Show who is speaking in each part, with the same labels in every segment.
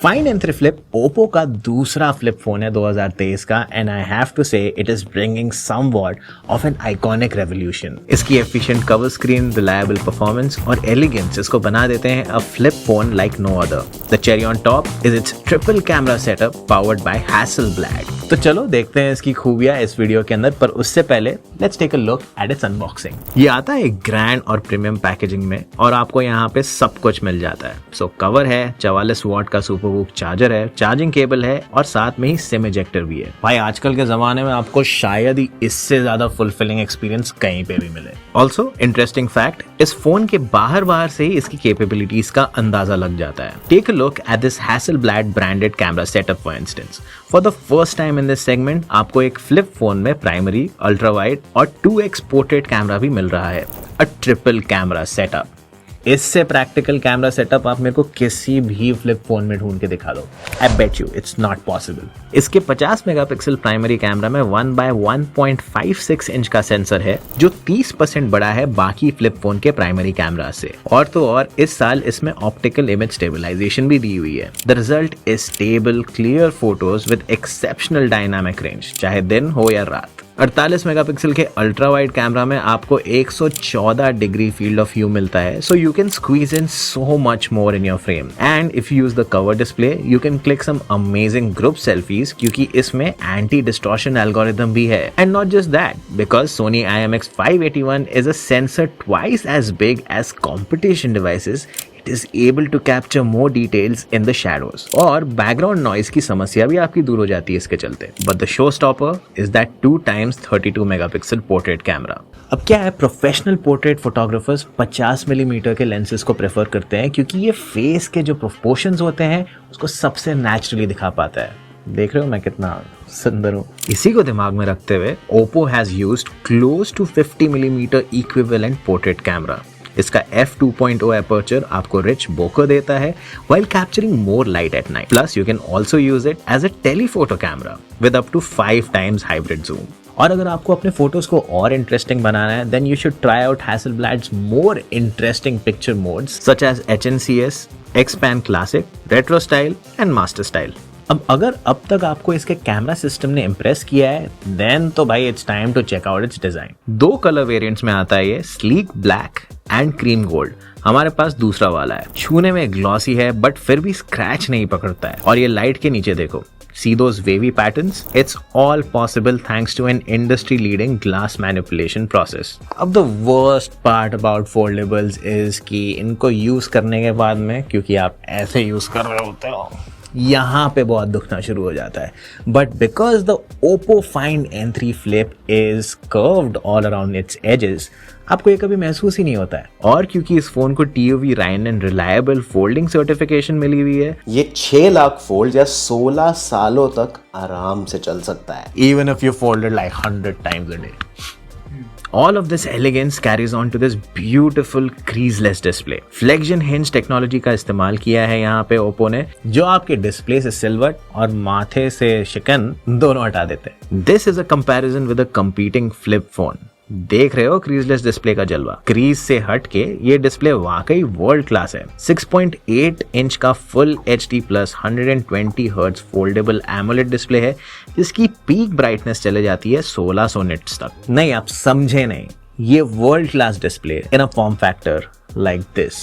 Speaker 1: Find N3 Flip Oppo का दूसरा flip phone है 2023 का and I have to say it is bringing somewhat of an iconic revolution. इसकी efficient cover screen, reliable performance और elegance इसको बना देते हैं a flip phone like no other. The cherry on top is its triple camera setup powered by Hasselblad। तो चलो देखते हैं इसकी खूबियां इस वीडियो के अंदर, पर उससे पहले let's take a look at its unboxing. ये आता है एक ग्रैंड और प्रीमियम पैकेजिंग में और आपको यहाँ पे सब कुछ मिल जाता है। सो कवर है, 44 वॉट का सुपरबुक चार्जर है, चार्जिंग केबल है और साथ में ही सिम इजेक्टर भी है। भाई आजकल के जमाने में आपको शायद ही इससे ज्यादा फुलफिलिंग एक्सपीरियंस कहीं पे भी मिले। ऑल्सो इंटरेस्टिंग फैक्ट, इस फोन के बाहर से ही इसकी कैपेबिलिटीज का अंदाजा लग जाता है। Take a look at this Hasselblad branded camera setup for instance. For the first time in this segment आपको एक फ्लिप फोन में प्राइमरी, अल्ट्रा वाइड और 2x पोर्ट्रेट कैमरा भी मिल रहा है। A triple camera setup. इससे प्रैक्टिकल कैमरा सेटअप आप मेरे को किसी भी फ्लिप फोन में ढूंढ के दिखा दो, I bet you it's not possible. इसके 50 मेगापिक्सल प्राइमरी कैमरा में 1/1.56 इंच का सेंसर है जो 30% बड़ा है बाकी फ्लिप फोन के प्राइमरी कैमरा से। और तो और इस साल इसमें ऑप्टिकल इमेज स्टेबलाइजेशन भी दी हुई है। The result is stable clear photos with exceptional dynamic range, चाहे दिन हो या रात। 48 मेगापिक्सल के अल्ट्रा वाइड कैमरा में आपको 114 डिग्री फील्ड ऑफ व्यू मिलता है, so you can squeeze in so much more in your frame. And if you use the cover display you can click some amazing group selfies, क्योंकि इसमें anti distortion algorithm भी है। And not just that, because Sony IMX581 is a sensor twice as big as competition devices, is able to capture more details in the shadows। और background noise की समस्या भी आपकी दूर हो जाती है इसके चलते। But the show stopper is that 2x32 megapixel portrait camera. अब क्या है, प्रोफेशनल पोर्ट्रेट फोटोग्राफर्स 50 मिलीमीटर के लेंसेज को प्रेफर करते हैं, क्योंकि ये फेस के जो प्रोपोर्शंस होते हैं उसको सबसे नेचुरली दिखा पाता है। देख रहे हो मैं कितना सुंदर हूँ। इसी को दिमाग में रखते हुए Oppo has used close to 50 millimetre equivalent portrait camera. इसका f2.0 एपर्चर आपको रिच बोकर देता है while capturing more light at night. Plus you can also use it as a telephoto camera with up to 5 times hybrid zoom. और अगर आपको अपने photos को और इंटरेस्टिंग बनाना है then you should try out Hasselblad's more interesting picture modes such as HNCS, X-Pan Classic, Retro Style and Master Style. अब तक आपको इसके कैमरा सिस्टम ने इम्प्रेस किया है देन तो भाई it's time to check out its design. 2 colour variants में आता है ये, sleek black and cream gold. हमारे पास दूसरा वाला है, छूने में ग्लॉसी है बट फिर भी स्क्रैच नहीं पकड़ता है। और ये लाइट के नीचे देखो, see those wavy patterns? It's all possible thanks to an industry leading glass manipulation process. अब the worst part about foldables is कि इनको यूज करने के बाद में, क्योंकि आप ऐसे यूज कर रहे होते हो, यहाँ पे बहुत दुखना शुरू हो जाता है। But because the Oppo Find N3 Flip is curved all around its edges, आपको ये कभी महसूस ही नहीं होता है। और क्योंकि इस फोन को TOV Rhine and Reliable folding certification मिली हुई है,
Speaker 2: ये 6 लाख फोल्ड या 16 सालों तक आराम से चल सकता है।
Speaker 1: even if you fold it like 100 times a day. All of this elegance carries on to this beautiful creaseless display. Flexion hinge technology का इस्तेमाल किया है यहाँ पे Oppo ने, जो आपके डिस्प्ले से सिल्वर और माथे से शिकन दोनों हटा देते हैं। This is a comparison with a competing flip phone. देख रहे हो क्रीजलेस डिस्प्ले का जलवा। क्रीज से हट के ये डिस्प्ले वाकई वर्ल्ड क्लास है। 6.8 इंच का full HD plus 120 hertz foldable AMOLED display है, जिसकी पीक ब्राइटनेस चले जाती है 1600 निट्स तक। नहीं, आप समझे नहीं, ये world class display in a form factor like this,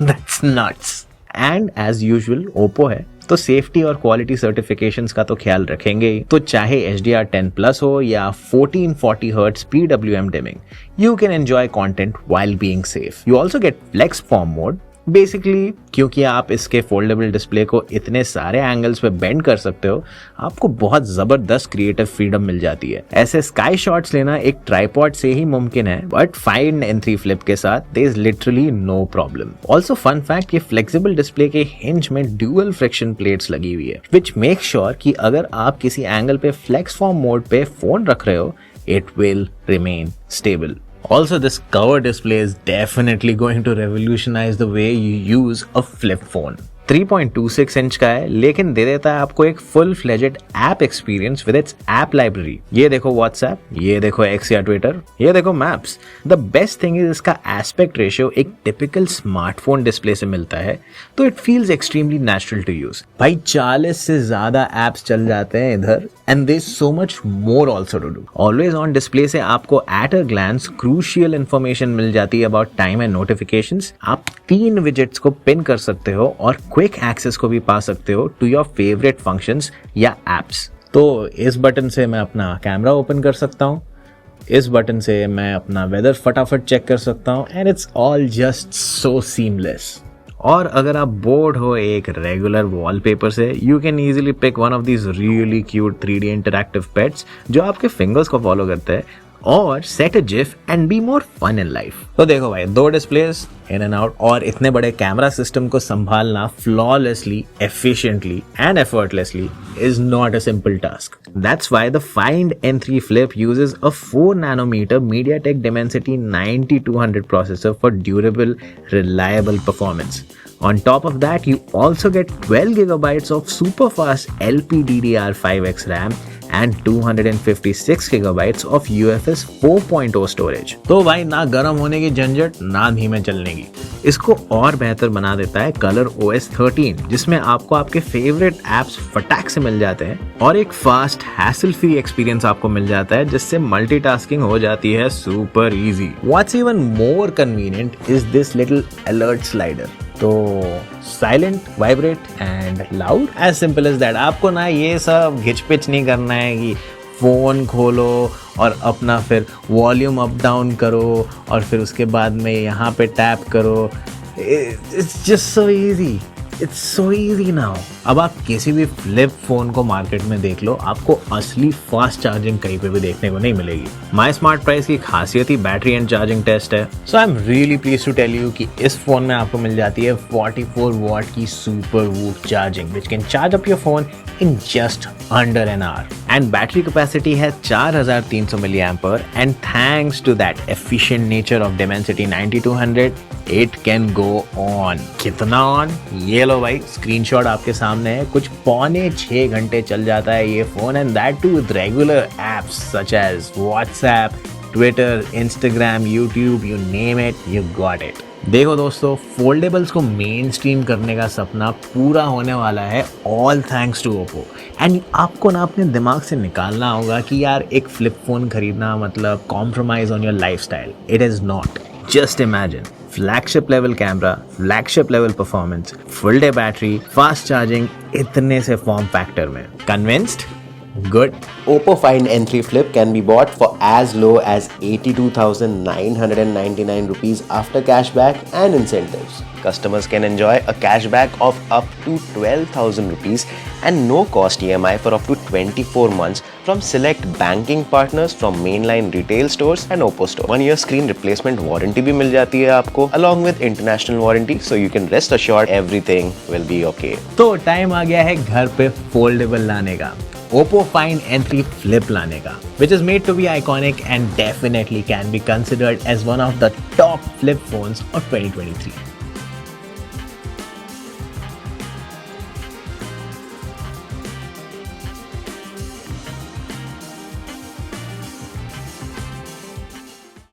Speaker 1: that's nuts. And as usual Oppo है तो सेफ्टी और क्वालिटी सर्टिफिकेशंस का तो ख्याल रखेंगे ही। तो चाहे HDR10+ हो या 1440 Hz PWM dimming, you can enjoy content while being safe. You also get flex form mode. Basically क्योंकि आप इसके फोल्डेबल डिस्प्ले को इतने सारे एंगल्स पे बेंड कर सकते हो, आपको बहुत जबरदस्त क्रिएटिव फ्रीडम मिल जाती है। ऐसे स्काई शॉट्स लेना एक ट्राइपॉड से ही मुमकिन है, बट Find N3 Flip के साथ there is literally no problem. Also fun fact, ये फ्लेक्सिबल डिस्प्ले के हिंज में ड्यूअल फ्रिक्शन प्लेट्स लगी हुई है, विच मेक श्योर कि अगर आप किसी एंगल पे फ्लेक्स फॉर्म मोड पे फोन रख रहे हो, it will remain stable. Also, this cover display is definitely going to revolutionize the way you use a flip phone. 3.26 inch का है, लेकिन दे देता है आपको एक full fledged app experience with its app library. ये देखो व्हाट्सएप, ये देखो एक्स या ट्विटर, ये देखो maps. The best thing is इसका एस्पेक्ट रेशियो एक टिपिकल स्मार्टफोन डिस्प्ले से मिलता है, तो it feels extremely natural to use. भाई 40 से ज्यादा एप्स चल जाते हैं इधर, and there is so much more also to do. Always on display से आपको at a glance crucial information मिल जाती है अबाउट टाइम एंड नोटिफिकेशंस। आप 3 विजेट्स को पिन कर सकते हो और क्विक एक्सेस को भी पा सकते हो टू योर फेवरेट फंक्शंस या एप्स। तो इस बटन से मैं अपना कैमरा ओपन कर सकता हूँ, इस बटन से मैं अपना वेदर फटाफट चेक कर सकता हूँ, and it's all just so seamless. और अगर आप बोर्ड हो एक रेगुलर वॉलपेपर से, you can easily pick one of these really cute 3D interactive pets जो आपके फिंगर्स को फॉलो करते हैं, और set a GIF and be more fun in life. तो देखो भाई, 2 डिस्प्लेस इन एंड आउट, और इतने बड़े कैमरा सिस्टम को संभालना flawlessly, efficiently and effortlessly is not a simple task. That's why the Find N3 Flip uses a 4nm MediaTek Dimensity 9200 processor for durable, reliable performance. On top of that, you also get 12GB of super fast LPDDR5X RAM and 256GB of UFS 4.0 storage. तो भाई ना गर्म होने की झंझट, ना धीमे चलने की। इसको और बेहतर बना देता है कलर OS 13, जिसमें आपको आपके फेवरेट एप्स फटाक से मिल जाते हैं, और एक फास्ट हैसल फ्री एक्सपीरियंस आपको मिल जाता है, जिससे मल्टीटास्किंग हो जाती है super easy. What's even more convenient is this little alert slider. तो silent, vibrate and loud, as simple as that. आपको ना ये सब घिचपिच नहीं करना है कि फ़ोन खोलो और अपना फिर वॉल्यूम अप डाउन करो और फिर उसके बाद में यहाँ पे टैप करो। It's just so easy, it's so easy now. अब आप किसी भी फ्लिप फोन को मार्केट में देख लो, आपको असली फास्ट चार्जिंग कहीं पे भी देखने को नहीं मिलेगी। माई स्मार्ट प्राइस की खासियत ही बैटरी एंड चार्जिंग टेस्ट है। So I am really please to tell you कि इस फोन में आपको मिल जाती है 44 वॉट की सुपर वूट charging, which can charge up your phone in just under an hour. And battery capacity है 4300 mAh, and thanks to that efficient nature of Dimensity 9200, it can go on. कितना on? ये लो भाई, screenshot आपके सामने है। कुछ 5.25 घंटे चल जाता है ये phone, and that too with regular apps such as WhatsApp, Twitter, Instagram, YouTube, you name it, you got it. देखो दोस्तों, फोल्डेबल्स को मेन स्ट्रीम करने का सपना पूरा होने वाला है, all thanks to Oppo. And आपको ना अपने दिमाग से निकालना होगा कि यार एक फ्लिप फोन खरीदना मतलब compromise on your lifestyle. It is not. Just imagine, flagship level camera, flagship level performance, full day battery, fast charging, इतने से फॉर्म फैक्टर में। Convinced? Good.
Speaker 2: Oppo Find N3 Flip can be bought for as low as 82,999 rupees after cashback and incentives. Customers can enjoy a cashback of up to 12,000 rupees and no cost EMI for up to 24 months from select banking partners from mainline retail stores and Oppo Store. 1-year screen replacement warranty भी मिल जाती है आपको, along with international warranty, so you can rest assured everything will be okay.
Speaker 1: तो time आ गया है घर पे foldable लाने का, Oppo Find N3 Flip लाने का, which is made to be iconic and definitely can be considered as one of the top flip phones of 2023.